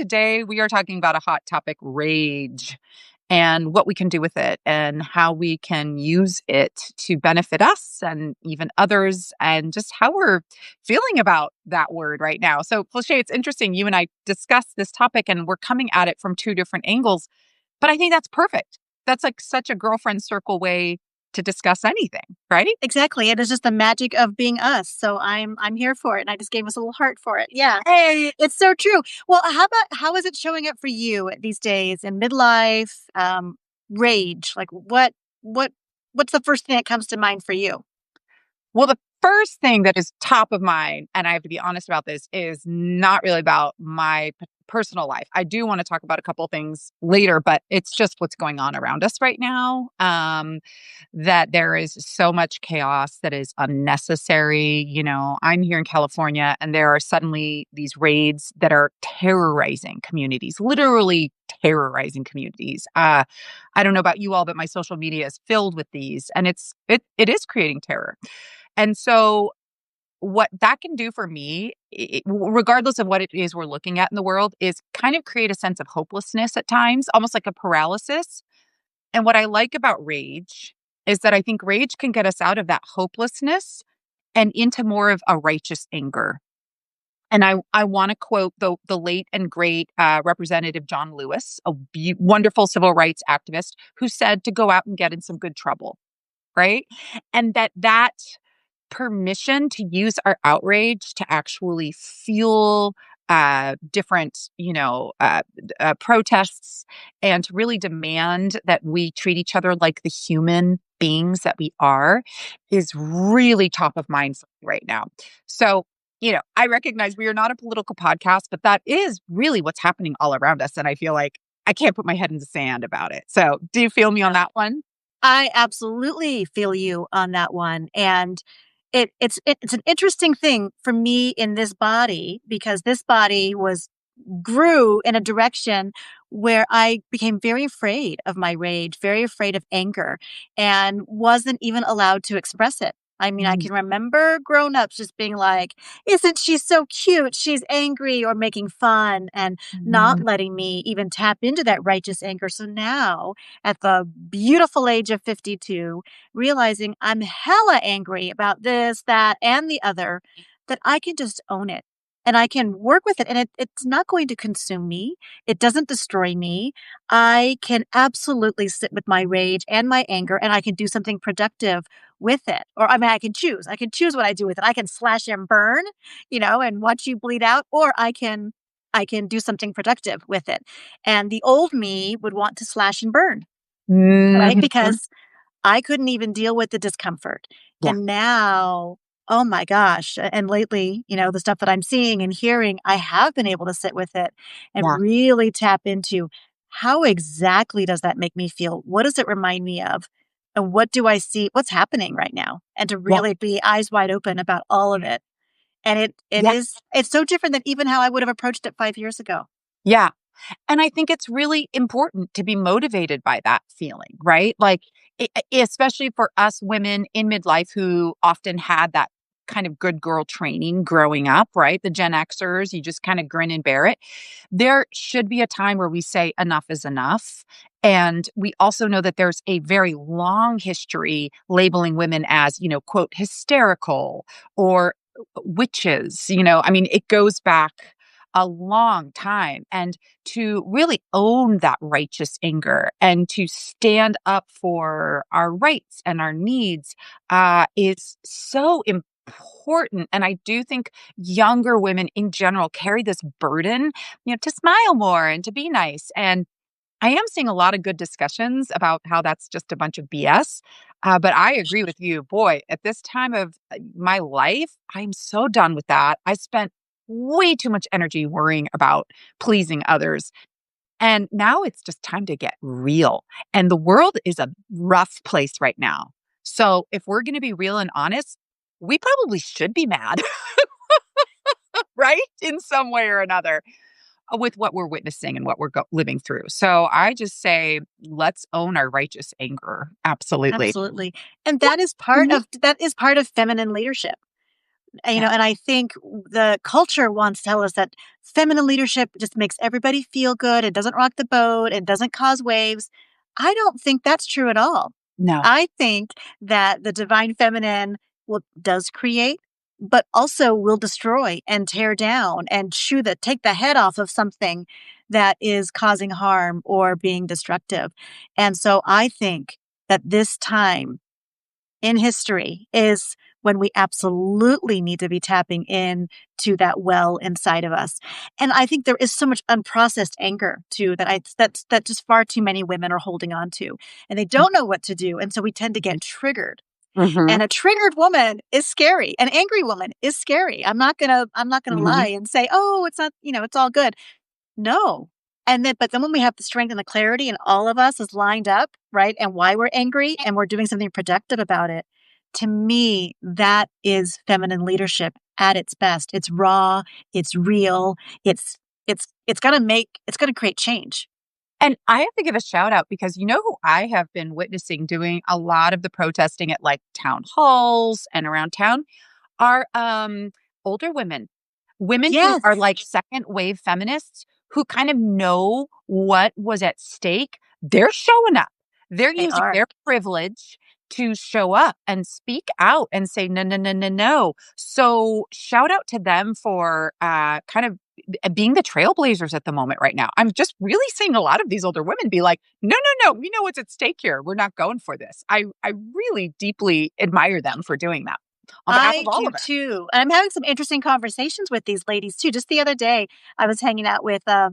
Today, we are talking about a hot topic, rage, and what we can do with it and how we can use it to benefit us and even others, and just how we're feeling about that word right now. So, Felicia, it's interesting. You and I discussed this topic and we're coming at it from two different angles, but I think that's perfect. That's like such a girlfriend circle way to discuss anything, right? Exactly. It is just the magic of being us. So I'm here for it. And I just gave us a little heart for it. Yeah. Hey, It's so true. Well, how is it showing up for you these days in midlife? Rage. Like what's the first thing that comes to mind for you? well, the first thing that is top of mind, and I have to be honest about this, is not really about my personal life. I do want to talk about a couple of things later, but it's just what's going on around us right now. That there is so much chaos that is unnecessary. I'm here in California, and there are suddenly these raids that are terrorizing communities, literally terrorizing communities. I don't know about you all, but my social media is filled with these, and it is creating terror. And so what that can do for me, regardless of what it is we're looking at in the world, is kind of create a sense of hopelessness at times, almost like a paralysis. And what I like about rage is that I think rage can get us out of that hopelessness and into more of a righteous anger. And I want to quote the late and great Representative John Lewis, a wonderful civil rights activist, who said to go out and get in some good trouble, right? And that permission to use our outrage to actually fuel different, protests, and to really demand that we treat each other like the human beings that we are, is really top of mind for me right now. So, I recognize we are not a political podcast, but that is really what's happening all around us. And I feel like I can't put my head in the sand about it. So, do you feel me on that one? I absolutely feel you on that one. And it's an interesting thing for me in this body because this body was grew in a direction where I became very afraid of my rage, very afraid of anger, and wasn't even allowed to express it. I mean, I Mm, can remember grown-ups just being like, "Isn't she so cute? She's angry," or making fun and not mm, letting me even tap into that righteous anger. So now, at the beautiful age of 52, realizing I'm hella angry about this, that, and the other, that I can just own it and I can work with it. And it's not going to consume me. It doesn't destroy me. I can absolutely sit with my rage and my anger, and I can do something productive with it. Or, I mean, I can choose. I can choose what I do with it. I can slash and burn, and watch you bleed out, or I can do something productive with it. And the old me would want to slash and burn, right? mhm. Because I couldn't even deal with the discomfort. Yeah, And now, oh my gosh, and lately, the stuff that I'm seeing and hearing, I have been able to sit with it and yeah, really tap into how exactly does that make me feel? What does it remind me of? And what do I see? What's happening right now? And to yeah, really be eyes wide open about all of it. And yeah, it's so different than even how I would have approached it 5 years ago. yeah. And I think it's really important to be motivated by that feeling, right? Like, especially for us women in midlife who often had that kind of good girl training growing up, right? The Gen Xers, you just kind of grin and bear it. There should be a time where we say enough is enough. And we also know that there's a very long history labeling women as, quote, hysterical or witches. I mean, it goes back a long time. And to really own that righteous anger and to stand up for our rights and our needs is so important. And I do think younger women in general carry this burden, to smile more and to be nice. And I am seeing a lot of good discussions about how that's just a bunch of BS. But I agree with you. Boy, at this time of my life, I'm so done with that. I spent way too much energy worrying about pleasing others. And now it's just time to get real. And the world is a rough place right now. So if we're going to be real and honest, we probably should be mad, right? In some way or another with what we're witnessing and what we're living through. So I just say, let's own our righteous anger. Absolutely. Absolutely. And Well, that is part mhm. of feminine leadership. You Yeah. know, and I think the culture wants to tell us that feminine leadership just makes everybody feel good. It doesn't rock the boat. It doesn't cause waves. I don't think that's true at all. No. I think that the divine feminine does create, but also will destroy and tear down and take the head off of something that is causing harm or being destructive. And so I think that this time in history is when we absolutely need to be tapping in to that well inside of us. And I think there is so much unprocessed anger too that just far too many women are holding on to. And they don't know what to do. And so we tend to get triggered. Hmm. And a triggered woman is scary. An angry woman is scary. I'm not gonna lie Hmm. and say, oh, it's not, it's all good. No. But then when we have the strength and the clarity and all of us is lined up, right? And why we're angry and we're doing something productive about it. To me, that is feminine leadership at its best. It's raw, it's real, it's gonna create change. And I have to give a shout out because you know who I have been witnessing doing a lot of the protesting at like town halls and around town are older women. Women who Yes, are like second wave feminists who kind of know what was at stake. They're showing up. They're they using are. their privilege to show up and speak out and say no, no, no, no, no. So shout out to them for kind of being the trailblazers at the moment right now. I'm just really seeing a lot of these older women be like, no, no, no, we know what's at stake here. We're not going for this. I really deeply admire them for doing that on behalf of I all do of us. too. And I'm having some interesting conversations with these ladies too. Just the other day, I was hanging out with a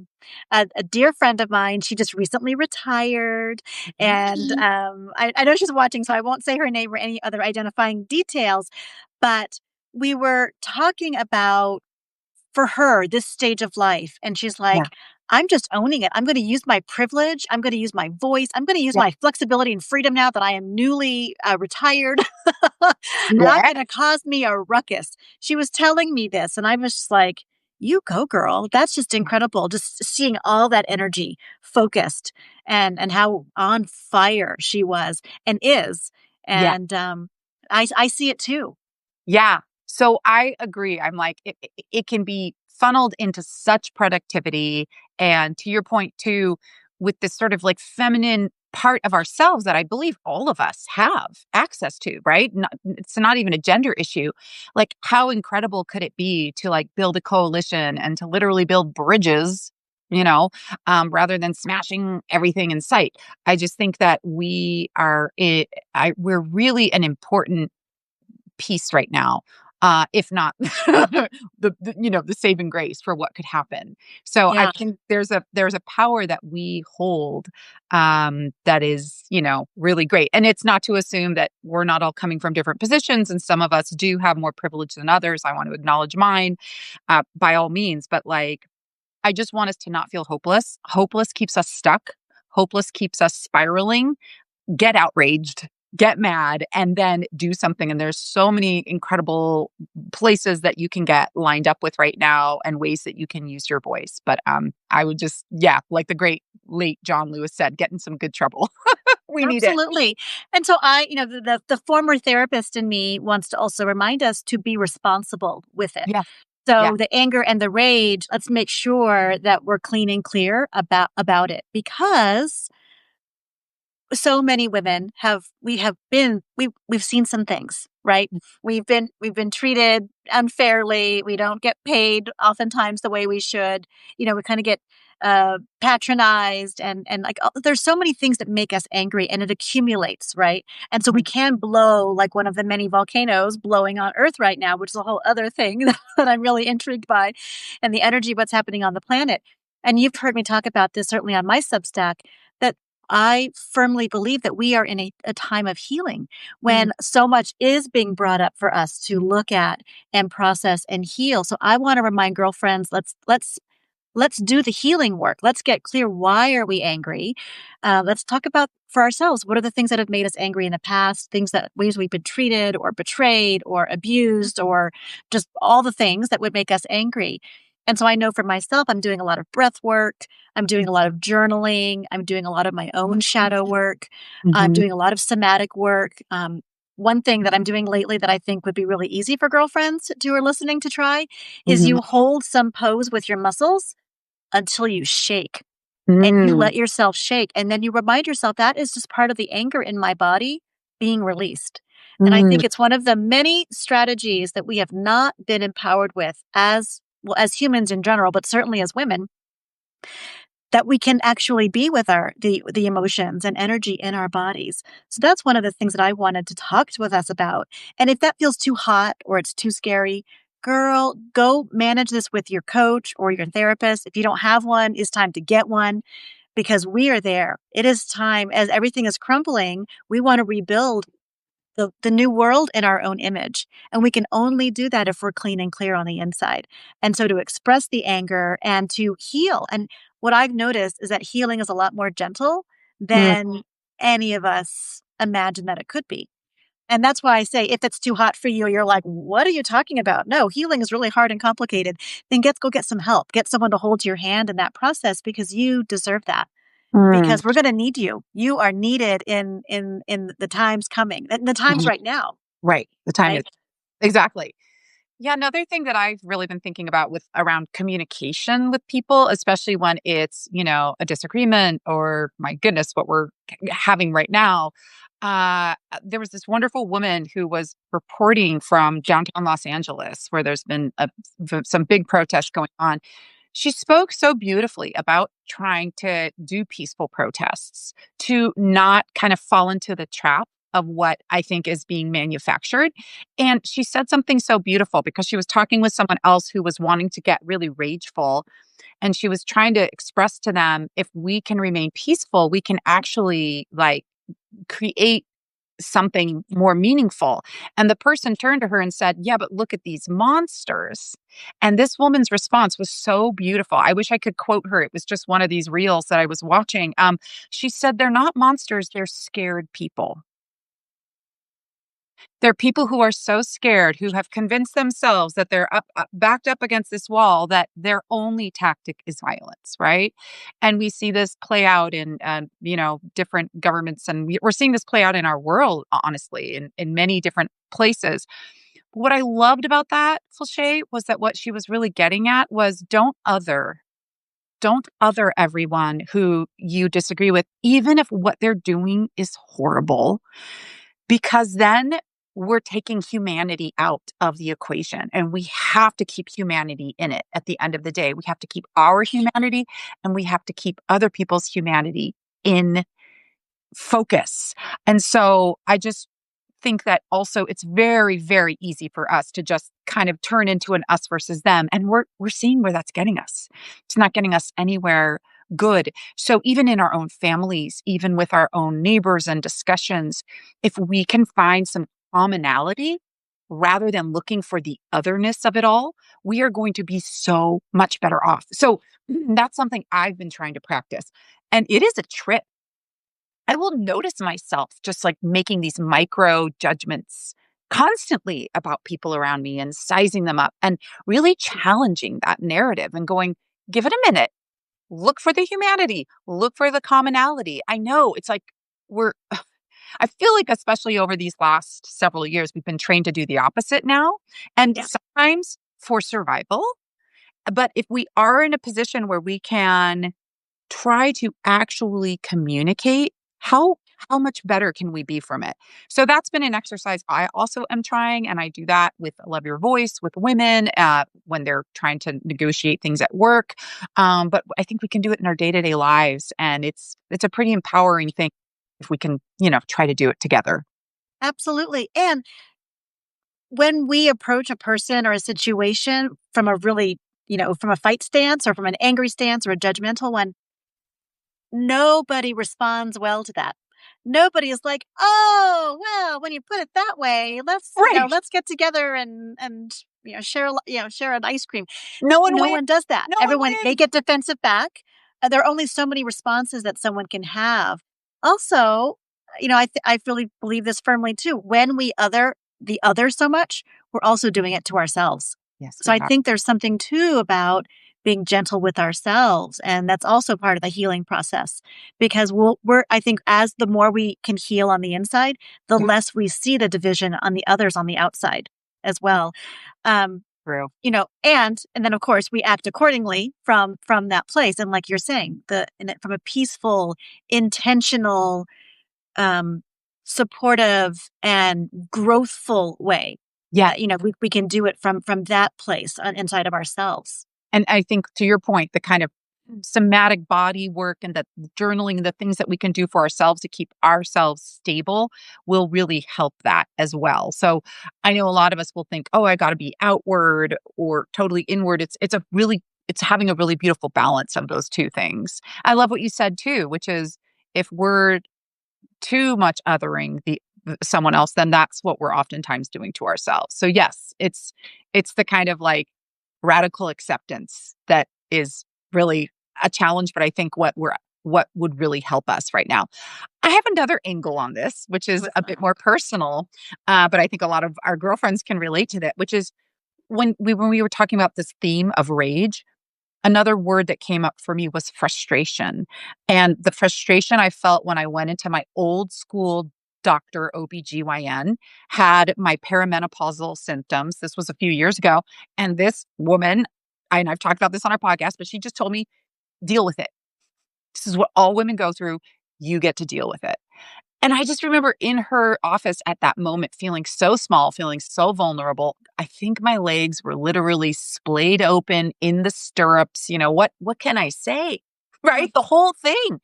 dear friend of mine. She just recently retired. And Mhm. I know she's watching, so I won't say her name or any other identifying details. But we were talking about for her this stage of life. And she's Yeah, like, I'm just owning it. I'm going to use my privilege. I'm going to use my voice. I'm going to use yeah, my flexibility and freedom now that I am newly retired. And I'm yeah, going to cause me a ruckus. She was telling me this, and I was just like, you go, girl. That's just incredible. Just seeing all that energy focused and how on fire she was and is. yeah. And I see it too. Yeah. So I agree. I'm like, it can be funneled into such productivity. And to your point, too, with this sort of like feminine part of ourselves that I believe all of us have access to, right? It's not even a gender issue. Like, how incredible could it be to like build a coalition and to literally build bridges? Rather than smashing everything in sight. I just think that we're really an important peace right now, if not the saving grace for what could happen. So I Yeah, think there's a power that we hold, that is really great. And it's not to assume that we're not all coming from different positions, and some of us do have more privilege than others. I want to acknowledge mine, by all means, but like I just want us to not feel hopeless. Hopeless keeps us stuck. Hopeless keeps us spiraling. Get outraged, get mad, and then do something. And there's so many incredible places that you can get lined up with right now and ways that you can use your voice. But I would just, yeah, like the great late John Lewis said, get in some good trouble. We need it. absolutely. And so the former therapist in me wants to also remind us to be responsible with it. Yeah. Yeah. So the anger and the rage, let's make sure that we're clean and clear about it because so many women we've seen some things, right? We've been treated unfairly. We don't get paid oftentimes the way we should. We kind of get patronized and like there's so many things that make us angry and it accumulates, right? And so we Mhm. can blow like one of the many volcanoes blowing on Earth right now, which is a whole other thing that I'm really intrigued by, and the energy of what's happening on the planet. And you've heard me talk about this certainly on my Substack that I firmly believe that we are in a time of healing Mm. when so much is being brought up for us to look at and process and heal. So I want to remind girlfriends, let's do the healing work. Let's get clear. Why are we angry? Let's talk about for ourselves. What are the things that have made us angry in the past? Ways we've been treated or betrayed or abused or just all the things that would make us angry. And so I know for myself, I'm doing a lot of breath work. I'm doing a lot of journaling. I'm doing a lot of my own shadow work. I'm Mhm. doing a lot of somatic work. one thing that I'm doing lately that I think would be really easy for girlfriends who are listening to try is Mhm. you hold some pose with your muscles until you shake and you Mm, let yourself shake. And then you remind yourself that is just part of the anger in my body being released. And I mm, think it's one of the many strategies that we have not been empowered with as well as humans in general, but certainly as women, that we can actually be with our the emotions and energy in our bodies. So that's one of the things that I wanted to talk with us about. And if that feels too hot or it's too scary, girl, go manage this with your coach or your therapist. If you don't have one, it's time to get one because we are there. It is time as everything is crumbling, we want to rebuild the new world in our own image. And we can only do that if we're clean and clear on the inside. And so to express the anger and to heal. And what I've noticed is that healing is a lot more gentle mm, than any of us imagine that it could be. And that's why I say if it's too hot for you, you're like, what are you talking about? No, healing is really hard and complicated. Then go get some help. Get someone to hold your hand in that process because you deserve that mm, because we're gonna need you. You are needed in the times coming, and the times mhm. right now, Right. The time is right? exactly. Yeah, another thing that I've really been thinking about with around communication with people, especially when it's, a disagreement or my goodness, what we're having right now. There was this wonderful woman who was reporting from downtown Los Angeles, where there's been some big protests going on. She spoke so beautifully about trying to do peaceful protests, to not kind of fall into the trap of what I think is being manufactured. And she said something so beautiful because she was talking with someone else who was wanting to get really rageful. And she was trying to express to them if we can remain peaceful, we can actually like create something more meaningful. And the person turned to her and said, "Yeah, but look at these monsters." And this woman's response was so beautiful. I wish I could quote her. It was just one of these reels that I was watching. She said, "They're not monsters, they're scared people." They're people who are so scared, who have convinced themselves that they're backed up against this wall, that their only tactic is violence, right? And we see this play out in, different governments, and we're seeing this play out in our world, honestly, in many different places. What I loved about that, Flashay, was that what she was really getting at was don't other everyone who you disagree with, even if what they're doing is horrible, because then we're taking humanity out of the equation and we have to keep humanity in it at the end of the day. We have to keep our humanity and we have to keep other people's humanity in focus. And so I just think that also it's very, very easy for us to just kind of turn into an us versus them. And we're seeing where that's getting us. It's not getting us anywhere good. So even in our own families, even with our own neighbors and discussions, if we can find some commonality rather than looking for the otherness of it all, we are going to be so much better off. So that's something I've been trying to practice. And it is a trip. I will notice myself just like making these micro judgments constantly about people around me and sizing them up and really challenging that narrative and going, give it a minute, look for the humanity, look for the commonality. I know it's like we're, I feel like, especially over these last several years, we've been trained to do the opposite now. And Yeah, sometimes for survival. But if we are in a position where we can try to actually communicate, how much better can we be from it? So that's been an exercise I also am trying, and I do that with Love Your Voice with women when they're trying to negotiate things at work. But I think we can do it in our day to day lives, and it's a pretty empowering thing if we can, try to do it together. absolutely. And when we approach a person or a situation from a really, from a fight stance or from an angry stance or a judgmental one, nobody responds well to that. Nobody is like, "Oh, well, when you put it that way, Right. let's get together and share share an ice cream." No one No wins. one does that. No one Everyone they wins. get defensive back. There are only so many responses that someone can have. Also, I really believe this firmly too. When we other the other so much, we're also doing it to ourselves. Yes, So we I are. think there's something too about being gentle with ourselves. And that's also part of the healing process because I think as the more we can heal on the inside, the Yeah, less we see the division on the others on the outside as well. Um, true. and then of course we act accordingly from that place. And like you're saying, from a peaceful, intentional, um, supportive and growthful way. Yes. We can do it from that place inside of ourselves. And I think to your point, the kind of somatic body work and the journaling, the things that we can do for ourselves to keep ourselves stable will really help that as well. So I know a lot of us will think, oh, I got to be outward or totally inward. It's having a really beautiful balance of those two things. I love what you said too, which is if we're too much othering the someone else, then that's what we're oftentimes doing to ourselves. So yes, it's the kind of like radical acceptance that is really a challenge, but I think what would really help us right now. I have another angle on this, which is What's a bit that? more personal, but I think a lot of our girlfriends can relate to that, which is when we were talking about this theme of rage. Another word that came up for me was frustration. And the frustration I felt when I went into my old school doctor, OBGYN, had my perimenopausal symptoms. This was a few years ago. And this woman, and I've talked about this on our podcast, but she just told me, deal with it. This is what all women go through. You get to deal with it. And I just remember in her office at that moment feeling so small, feeling so vulnerable. I think my legs were literally splayed open in the stirrups. What can I say? Right? The whole thing.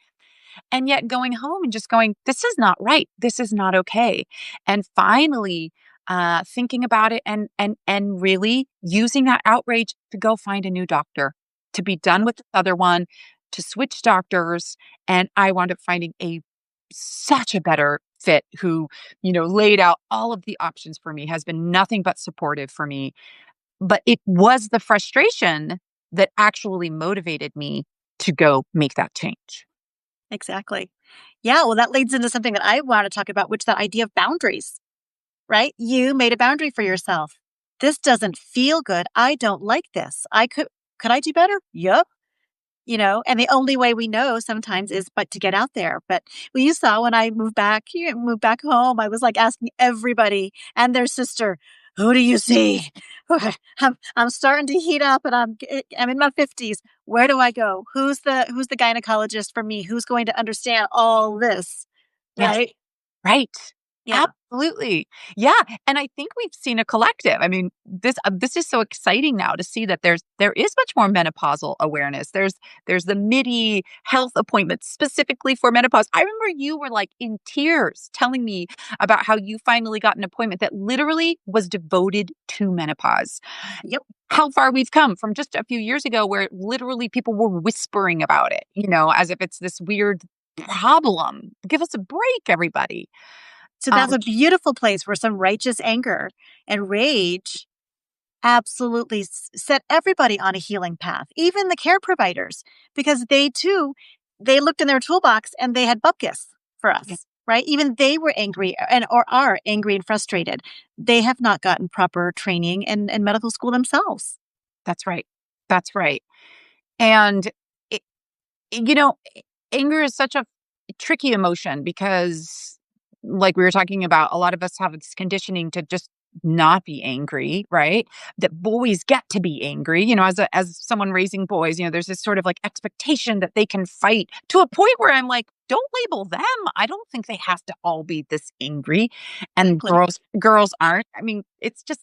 And yet going home and just going, this is not right. This is not okay. And finally thinking about it and really using that outrage to go find a new doctor, to be done with the other one, to switch doctors. And I wound up finding a such a better fit who, laid out all of the options for me, has been nothing but supportive for me. But it was the frustration that actually motivated me to go make that change. Exactly. Yeah, well, that leads into something that I want to talk about, which is that idea of boundaries, right? You made a boundary for yourself. This doesn't feel good. I don't like this. Could I do better? Yep. And the only way we know sometimes is but to get out there. But well, you saw when I moved back home, I was like asking everybody and their sister, who do you see? I'm starting to heat up and I'm in my 50s. Where do I go? Who's the gynecologist for me? Who's going to understand all this? Yes. Right? Right. Yeah. Absolutely. Yeah, and I think we've seen a collective. I mean, this is so exciting now to see that there is much more menopausal awareness. There's the MIDI health appointments specifically for menopause. I remember you were like in tears telling me about how you finally got an appointment that literally was devoted to menopause. Yep. How far we've come from just a few years ago where literally people were whispering about it, as if it's this weird problem. Give us a break, everybody. So Um, that's a beautiful place where some righteous anger and rage absolutely set everybody on a healing path, even the care providers, because they too, they looked in their toolbox and they had bupkis for yeah, us, right? Even they were angry and or are angry and frustrated. They have not gotten proper training in medical school themselves. that's right. That's right. And it, you know, anger is such a tricky emotion because, like we were talking about, a lot of us have this conditioning to just not be angry, right? That boys get to be angry. As someone raising boys, there's this sort of like expectation that they can fight to a point where I'm like, don't label them. I don't think they have to all be this angry, and Exactly. girls aren't. I mean, it's just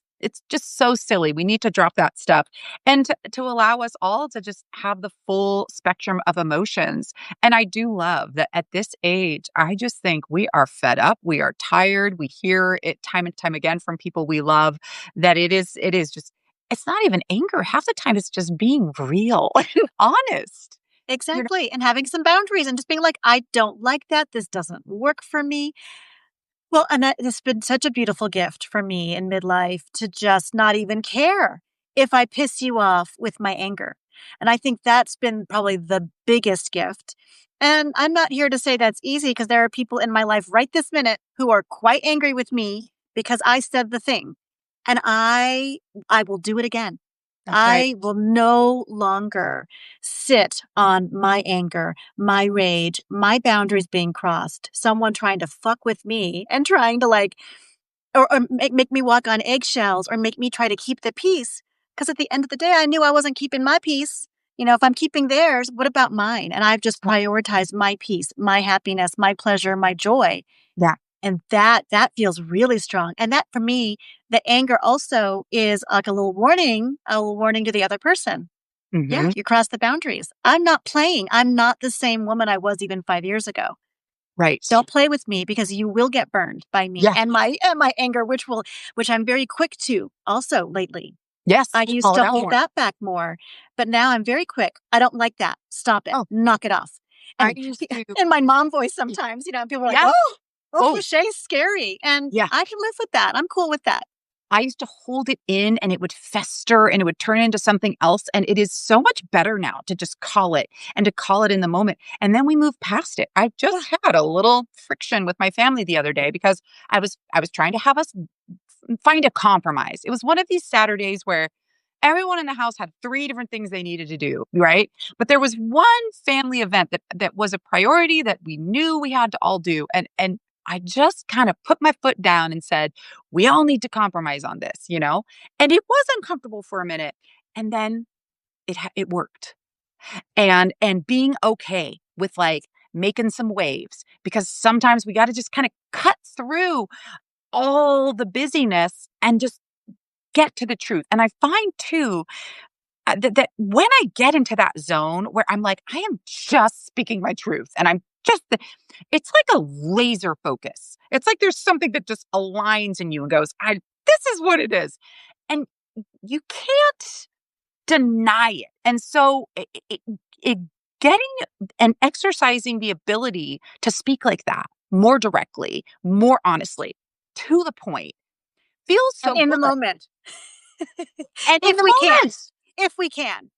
so silly. We need to drop that stuff and to allow us all to just have the full spectrum of emotions. And I do love that at this age, I just think we are fed up. We are tired. We hear it time and time again from people we love that it is just, it's not even anger. Half the time it's just being real and honest. You know, Exactly. And having some boundaries and just being like, I don't like that. This doesn't work for me. Well, and that has been such a beautiful gift for me in midlife to just not even care if I piss you off with my anger. And I think that's been probably the biggest gift. And I'm not here to say that's easy because there are people in my life right this minute who are quite angry with me because I said the thing. And I will do it again. That's right. I will no longer sit on my anger, my rage, my boundaries being crossed, someone trying to fuck with me and trying to like or make me walk on eggshells or make me try to keep the peace. Because at the end of the day, I knew I wasn't keeping my peace. If I'm keeping theirs, what about mine? And I've just prioritized my peace, my happiness, my pleasure, my joy. Yeah. And that feels really strong. And that for me, the anger also is like a little warning to the other person. Yeah, Hmm. you crossed the boundaries. I'm not playing. I'm not the same woman I was even 5 years ago. Right. Don't play with me because you will get burned by me Yeah. and my anger, which I'm very quick to also lately. Yes. I used Call it to out hold more. that back more, but now I'm very quick. I don't like that. Stop it. Oh, Knock it off. I And used to. in my mom voice y- sometimes, people are like, Yeah. oh, Oh, Shay's scary. And yeah. I can live with that. I'm cool with that. I used to hold it in and it would fester and it would turn into something else. And it is so much better now to just call it and to call it in the moment. And then we move past it. I Yeah. just had a little friction with my family the other day because I was trying to have us find a compromise. It was one of these Saturdays where everyone in the house had three different things they needed to do, right? But there was one family event that was a priority that we knew we had to all do. And I just kind of put my foot down and said, we all need to compromise on this. And it was uncomfortable for a minute. And then it worked. And being okay with like making some waves because sometimes we got to just kind of cut through all the busyness and just get to the truth. And I find too that when I get into that zone where I'm like, I am just speaking my truth and it's like a laser focus. It's like there's something that just aligns in you and goes, this is what it is. And you can't deny it. And so it getting and exercising the ability to speak like that more directly, more honestly, to the point feels And so in the good. moment, And in if the we can, moment, if we can,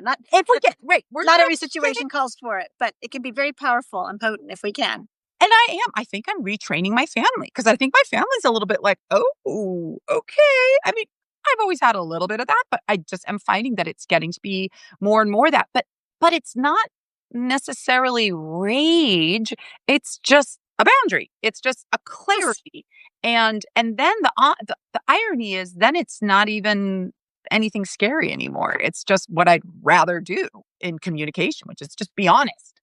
not, if we not, get right, we're not not every saying. situation calls for it, but it can be very powerful and potent if we can. And I am. I think I'm retraining my family because I think my family's a little bit like, oh, okay. I mean, I've always had a little bit of that, but I just am finding that it's getting to be more and more that. But it's not necessarily rage. It's just a boundary. It's just a Yes, clarity. And then the irony is then it's not even anything scary anymore. It's just what I'd rather do in communication, which is just be honest.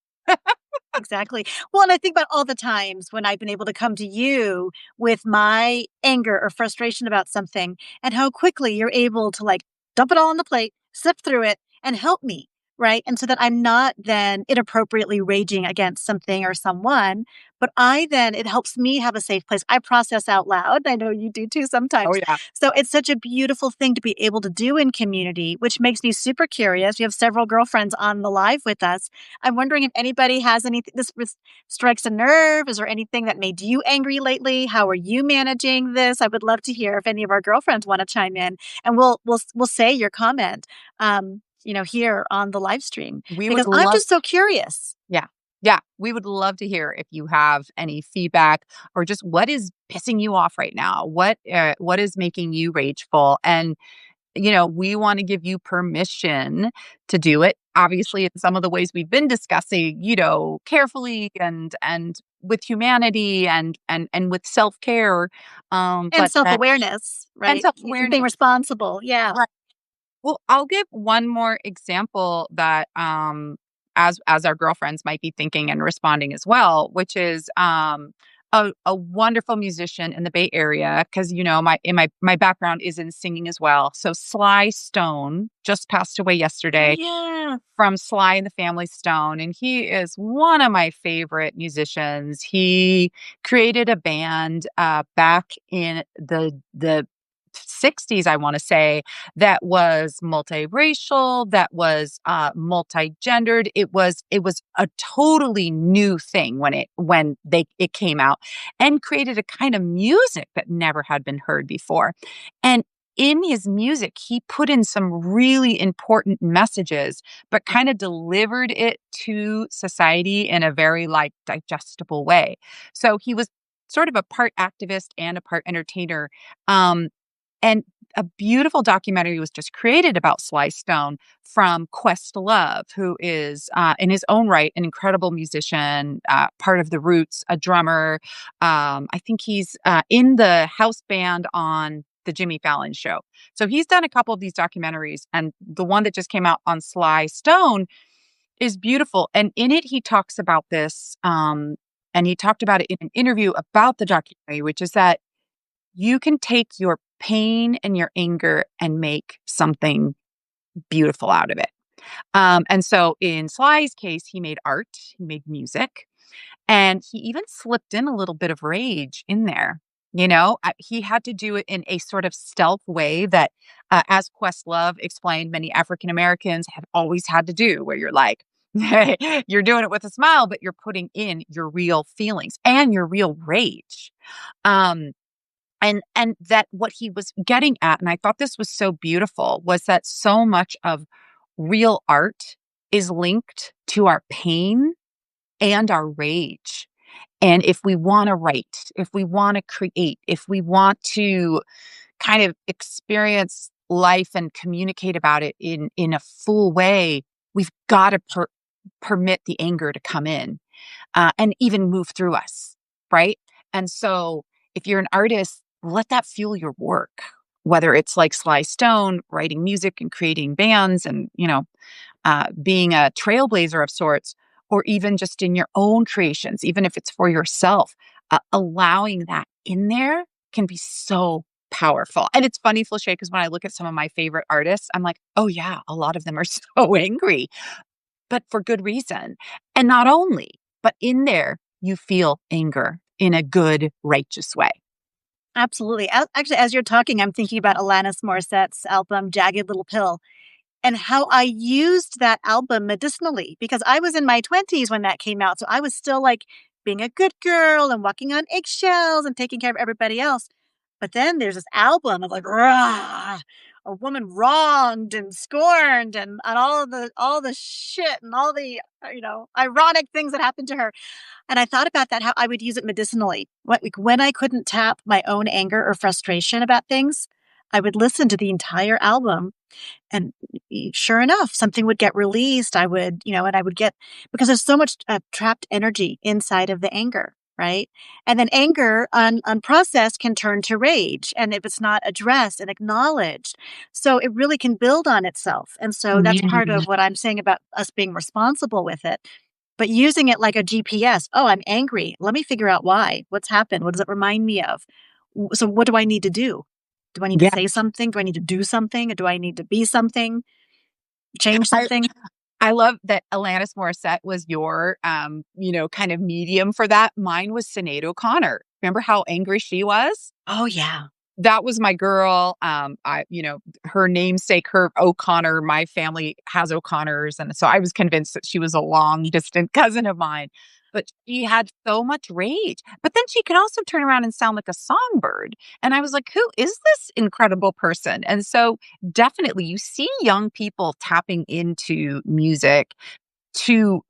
exactly. Well, and I think about all the times when I've been able to come to you with my anger or frustration about something and how quickly you're able to like dump it all on the plate, sift through it, and help me. Right. And so that I'm not then inappropriately raging against something or someone, but it helps me have a safe place. I process out loud. I know you do too Oh sometimes. yeah. So it's such a beautiful thing to be able to do in community, which makes me super curious. We have several girlfriends on the live with us. I'm wondering if anybody has anything this strikes a nerve. Is there anything that made you angry lately? How are you managing this? I would love to hear if any of our girlfriends want to chime in, and we'll say your comment, here on the live stream We would because I'm love. just so curious. Yeah. Yeah. We would love to hear if you have any feedback or just what is pissing you off right now. What is making you rageful? And we want to give you permission to do it. Obviously, in some of the ways we've been discussing, carefully and with humanity and with self-care. And But that self-awareness, and right? And self-awareness. being responsible. Yeah. Right. Well, I'll give one more example that as our girlfriends might be thinking and responding as well, which is a wonderful musician in the Bay Area because my background is in singing as well. So Sly Stone just passed away Oh, yesterday yeah. from Sly and the Family Stone, and he is one of my favorite musicians. He created a band back in the 60s, I want to say, that was multiracial, that was multi-gendered. It was a totally new thing when it came out, and created a kind of music that never had been heard before. And in his music, he put in some really important messages, but kind of delivered it to society in a very like digestible way. So he was sort of a part activist and a part entertainer. Um, and a beautiful documentary was just created about Sly Stone from Questlove, who is, in his own right, an incredible musician, part of the Roots, a drummer. I think he's in the house band on the Jimmy Fallon show. So he's done a couple of these documentaries, and the one that just came out on Sly Stone is beautiful. And in it, he talks about this, and he talked about it in an interview about the documentary, which is that you can take your pain and your anger and make something beautiful out of it. And so in Sly's case, he made art, he made music, and he even slipped in a little bit of rage in there. He had to do it in a sort of stealth way that, as Questlove explained, many African Americans have always had to do, where you're like, you're doing it with a smile, but you're putting in your real feelings and your real rage. Um, and that what he was getting at, and I thought this was so beautiful, was that so much of real art is linked to our pain and our rage. And if we want to write, if we want to create, if we want to kind of experience life and communicate about it in a full way, we've got to permit the anger to come in, and even move through us, right? And so if you're an artist, let that fuel your work, whether it's like Sly Stone, writing music and creating bands and, being a trailblazer of sorts, or even just in your own creations, even if it's for yourself, allowing that in there can be so powerful. And it's funny, Felicia, because when I look at some of my favorite artists, I'm like, oh, yeah, a lot of them are so angry, but for good reason. And not only, but in there, you feel anger in a good, righteous way. Absolutely. Actually, as you're talking, I'm thinking about Alanis Morissette's album, Jagged Little Pill, and how I used that album medicinally because I was in my 20s when that came out. So I was still like being a good girl and walking on eggshells and taking care of everybody else. But then there's this album of like, rah, a woman wronged and scorned and all the shit and all the ironic things that happened to her. And I thought about that, how I would use it medicinally. When I couldn't tap my own anger or frustration about things, I would listen to the entire album and sure enough, something would get released. And I would get, because there's so much trapped energy inside of the anger, right? And then anger unprocessed can turn to rage. And if it's not addressed and acknowledged, so it really can build on itself. And so that's part Mm. of what I'm saying about us being responsible with it, but using it like a GPS. Oh, I'm angry. Let me figure out why. What's happened? What does it remind me of? So what do I need to do? Do I need to Yeah. say something? Do I need to do something? Or do I need to be something? Change I, something? I love that Alanis Morissette was your, kind of medium for that. Mine was Sinead O'Connor. Remember how angry she was? Oh, yeah. That was my girl. Her namesake, her O'Connor, my family has O'Connors. And so I was convinced that she was a long distant cousin of mine, but she had so much rage. But then she could also turn around and sound like a songbird. And I was like, who is this incredible person? And so definitely you see young people tapping into music to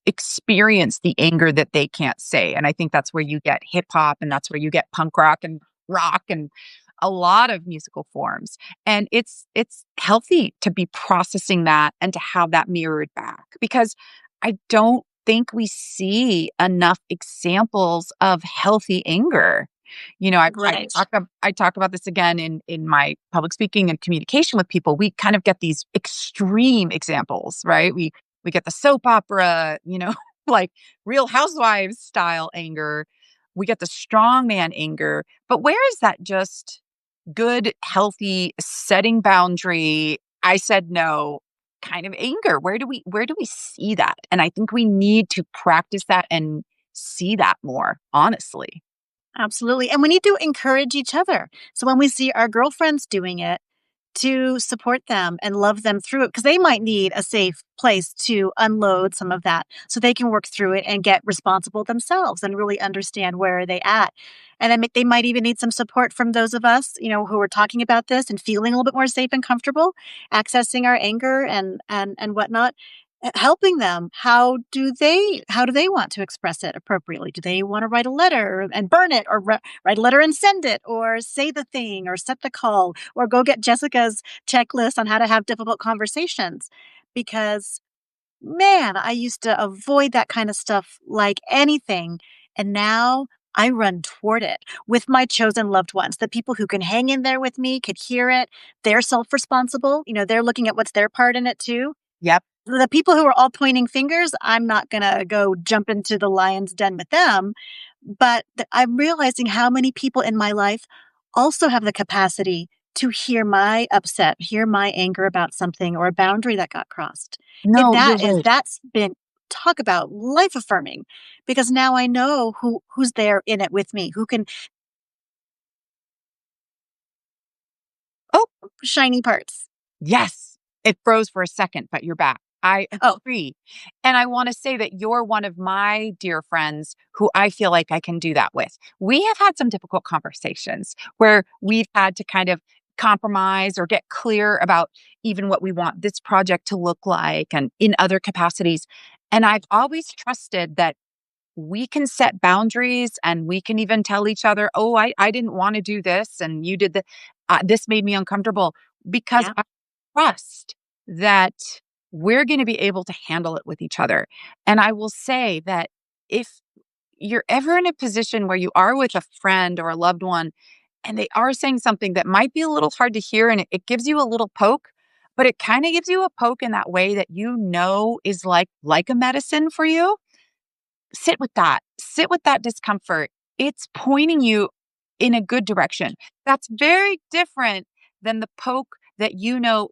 experience the anger that they can't say. And I think that's where you get hip hop, and that's where you get punk rock and a lot of musical forms. And it's healthy to be processing that and to have that mirrored back, because I don't think we see enough examples of healthy anger. Right. I talk about this again in my public speaking and communication with people. We kind of get these extreme examples, right? We get the soap opera, like Real Housewives style anger. We get the strongman anger. But where is that just good, healthy, setting boundary, I said no kind of anger? Where do we see that? And I think we need to practice that and see that more, honestly. Absolutely. And we need to encourage each other. So when we see our girlfriends doing it, to support them and love them through it, because they might need a safe place to unload some of that so they can work through it and get responsible themselves and really understand where are they at. And then they might even need some support from those of us, who are talking about this and feeling a little bit more safe and comfortable, accessing our anger and whatnot. helping them. How do they want to express it appropriately? Do they want to write a letter and burn it, or write a letter and send it, or say the thing, or set the call, or go get Jessica's checklist on how to have difficult conversations? Because man, I used to avoid that kind of stuff like anything. And now I run toward it with my chosen loved ones, the people who can hang in there with me, could hear it. They're self responsible. They're looking at what's their part in it too. Yep. The people who are all pointing fingers, I'm not going to go jump into the lion's den with them. But I'm realizing how many people in my life also have the capacity to hear my upset, hear my anger about something or a boundary that got crossed. And No, you're right. that's been, talk about life affirming, because now I know who's there in it with me, who can, Oh, shiny parts. yes. It froze for a second, but you're back. I Oh, agree. And I want to say that you're one of my dear friends who I feel like I can do that with. We have had some difficult conversations where we've had to kind of compromise or get clear about even what we want this project to look like and in other capacities. And I've always trusted that we can set boundaries and we can even tell each other, oh, I didn't want to do this and you did this made me uncomfortable because yeah, I trust that we're going to be able to handle it with each other. And I will say that if you're ever in a position where you are with a friend or a loved one and they are saying something that might be a little hard to hear and it gives you a little poke, but it kind of gives you a poke in that way that is like a medicine for you. Sit with that. Sit with that discomfort. It's pointing you in a good direction. That's very different than the poke that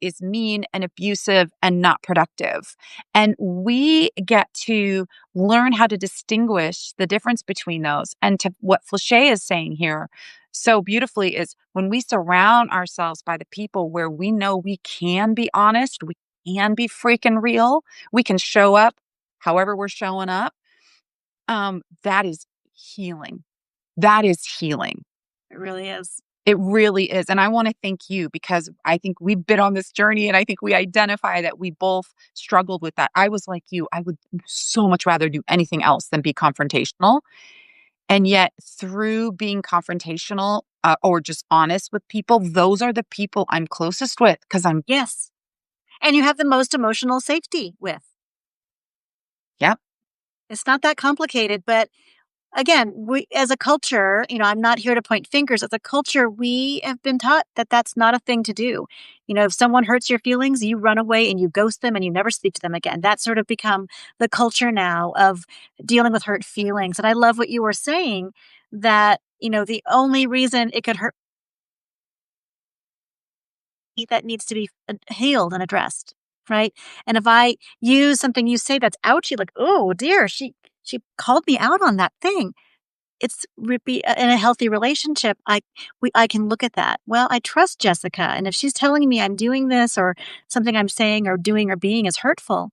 is mean and abusive and not productive. And we get to learn how to distinguish the difference between those. And to what Flachet is saying here so beautifully is when we surround ourselves by the people where we know we can be honest, we can be freaking real, we can show up however we're showing up, that is healing. That is healing. it really is. It really is. And I want to thank you because I think we've been on this journey and I think we identify that we both struggled with that. I was like you. I would so much rather do anything else than be confrontational. And yet, through being confrontational or just honest with people, those are the people I'm closest with because Yes. And you have the most emotional safety with. yep, It's not that complicated, but again, we as a culture, I'm not here to point fingers. As a culture, we have been taught that that's not a thing to do. If someone hurts your feelings, you run away and you ghost them and you never speak to them again. That's sort of become the culture now of dealing with hurt feelings. And I love what you were saying, that, the only reason it could hurt, that needs to be healed and addressed, right? And if I use something you say that's ouchy, like, oh dear, she called me out on that thing, it's in a healthy relationship, I can look at that. Well, I trust Jessica, and if she's telling me I'm doing this, or something I'm saying or doing or being is hurtful,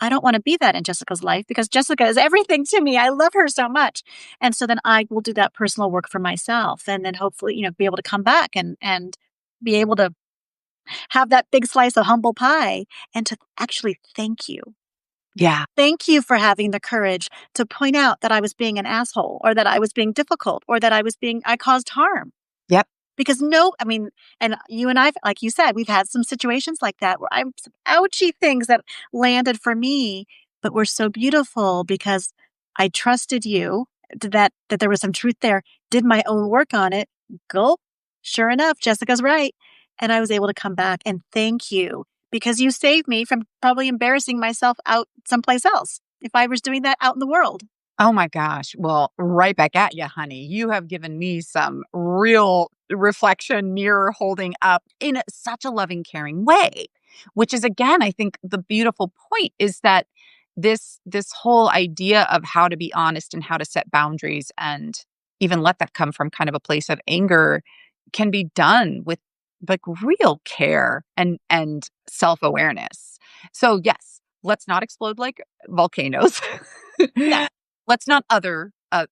I don't want to be that in Jessica's life, because Jessica is everything to me. I love her so much. And so then I will do that personal work for myself, and then hopefully, be able to come back and be able to have that big slice of humble pie, and to actually thank you. yeah, Thank you for having the courage to point out that I was being an asshole, or that I was being difficult, or that I caused harm. yep, Because no, I mean, and you and I, like you said, we've had some situations like that where I'm some ouchy things that landed for me, but were so beautiful because I trusted you, that there was some truth there, did my own work on it. Gulp. Sure enough, Jessica's right. And I was able to come back and thank you, because you saved me from probably embarrassing myself out someplace else if I was doing that out in the world. oh my gosh. Well, right back at you, honey. You have given me some real reflection, mirror holding up in such a loving, caring way, which is again, I think the beautiful point is that this whole idea of how to be honest and how to set boundaries and even let that come from kind of a place of anger can be done with like real care and self-awareness. So yes, let's not explode like volcanoes. No. Let's not other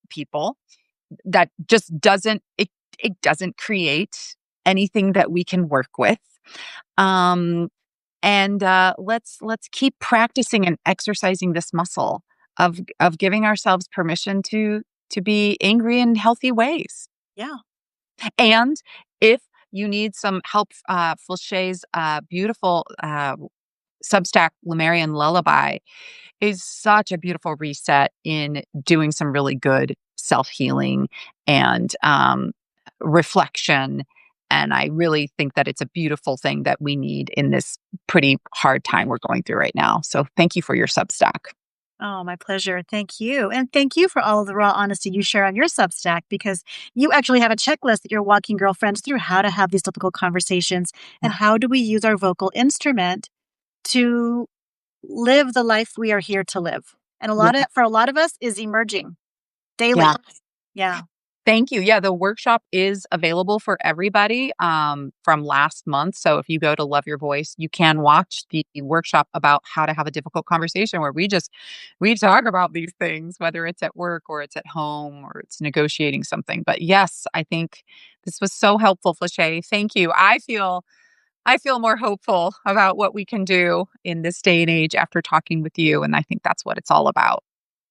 people. That just it doesn't create anything that we can work with. Um, And let's keep practicing and exercising this muscle of giving ourselves permission to be angry in healthy ways. Yeah. And if you need some help, Flaché's beautiful Substack Lemurian Lullaby is such a beautiful reset in doing some really good self healing and reflection. And I really think that it's a beautiful thing that we need in this pretty hard time we're going through right now. So thank you for your Substack. Oh, my pleasure. Thank you. And thank you for all of the raw honesty you share on your Substack because you actually have a checklist that you're walking girlfriends through how to have these difficult conversations and Yeah. how do we use our vocal instrument to live the life we are here to live. And Yeah. for a lot of us is emerging daily. Yeah. Yeah. Thank you. Yeah, the workshop is available for everybody from last month. So if you go to Love Your Voice, you can watch the workshop about how to have a difficult conversation where we talk about these things, whether it's at work or it's at home or it's negotiating something. But yes, I think this was so helpful, Flachet. Thank you. I feel more hopeful about what we can do in this day and age after talking with you. And I think that's what it's all about.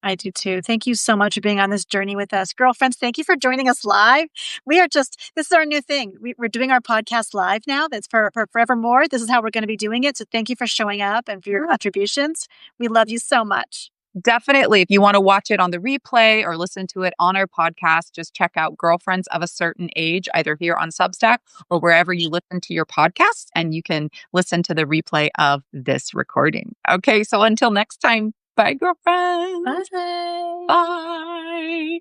I do too. Thank you so much for being on this journey with us. Girlfriends, thank you for joining us live. This is our new thing. We're doing our podcast live now. That's for forevermore. This is how we're going to be doing it. So thank you for showing up and for your contributions. We love you so much. Definitely. If you want to watch it on the replay or listen to it on our podcast, just check out Girlfriends of a Certain Age, either here on Substack or wherever you listen to your podcast, and you can listen to the replay of this recording. Okay, so until next time, bye, girlfriends. Bye. Bye.